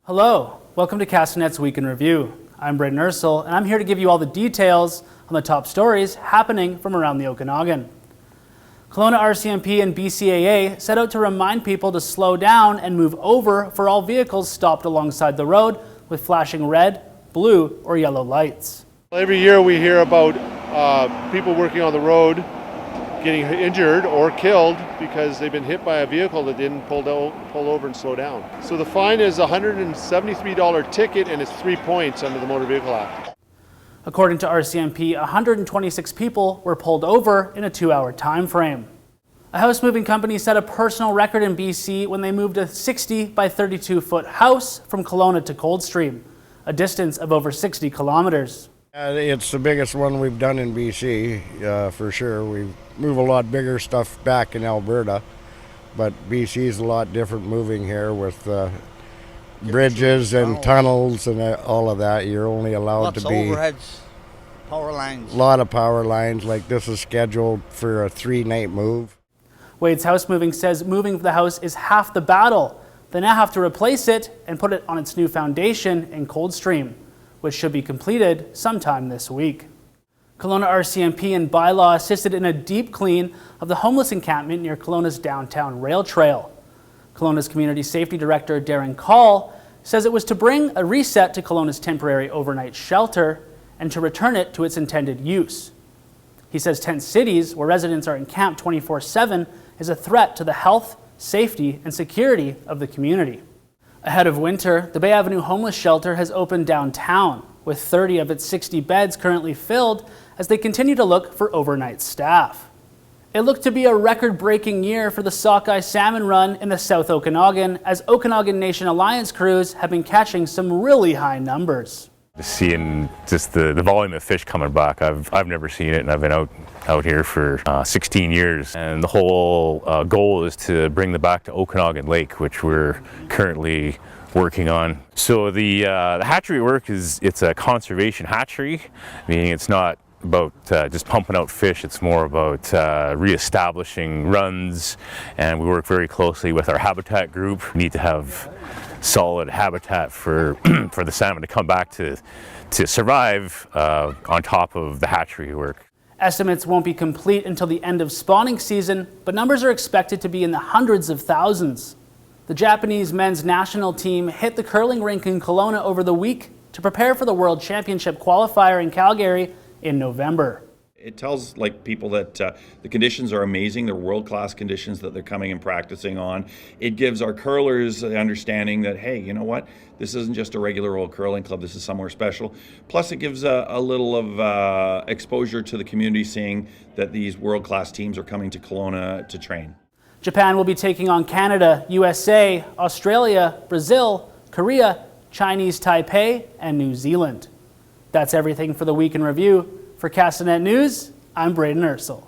Hello, welcome to Castanet's Week in Review. I'm Brayden Ursel, and I'm here to give you all the details on the top stories happening from around the Okanagan. Kelowna RCMP and BCAA set out to remind people to slow down and move over for all vehicles stopped alongside the road with flashing red, blue, or yellow lights. Every year we hear about people working on the road getting injured or killed because they've been hit by a vehicle that didn't pull over and slow down. So the fine is a $173 ticket and it's 3 points under the Motor Vehicle Act. According to RCMP, 126 people were pulled over in a 2-hour time frame. A house moving company set a personal record in BC when they moved a 60 by 32 foot house from Kelowna to Coldstream, a distance of over 60 kilometers. It's the biggest one we've done in BC, for sure. We move a lot bigger stuff back in Alberta, but BC is a lot different moving here with bridges and tunnels and all of that. You're only allowed to be... Lots of overheads, power lines. A lot of power lines, like this is scheduled for a 3-night move. Wade's House Moving says moving the house is half the battle. They now have to replace it and put it on its new foundation in Coldstream, which should be completed sometime this week. Kelowna RCMP and Bylaw assisted in a deep clean of the homeless encampment near Kelowna's downtown rail trail. Kelowna's Community Safety Director Darren Call says it was to bring a reset to Kelowna's temporary overnight shelter and to return it to its intended use. He says tent cities, where residents are encamped 24/7, is a threat to the health, safety, and security of the community. Ahead of winter, the Bay Avenue Homeless Shelter has opened downtown, with 30 of its 60 beds currently filled as they continue to look for overnight staff. It looked to be a record-breaking year for the Sockeye Salmon run in the South Okanagan, as Okanagan Nation Alliance crews have been catching some really high numbers. Seeing just the volume of fish coming back, I've never seen it, and I've been out here for 16 years. And the whole goal is to bring them back to Okanagan Lake, which we're currently working on. So the hatchery work it's a conservation hatchery, meaning it's not about just pumping out fish. It's more about reestablishing runs, and we work very closely with our habitat group. We need to have solid habitat for for the salmon to come back to survive on top of the hatchery work. Estimates won't be complete until the end of spawning season, but numbers are expected to be in the hundreds of thousands. The Japanese men's national team hit the curling rink in Kelowna over the week to prepare for the World Championship qualifier in Calgary in November. It tells people that the conditions are amazing. They're world-class conditions that they're coming and practicing on. It gives our curlers the understanding that, hey, you know what? This isn't just a regular old curling club. This is somewhere special. Plus, it gives a little of exposure to the community, seeing that these world-class teams are coming to Kelowna to train. Japan will be taking on Canada, USA, Australia, Brazil, Korea, Chinese Taipei, and New Zealand. That's everything for the Week in Review. For Castanet News, I'm Brayden Ursel.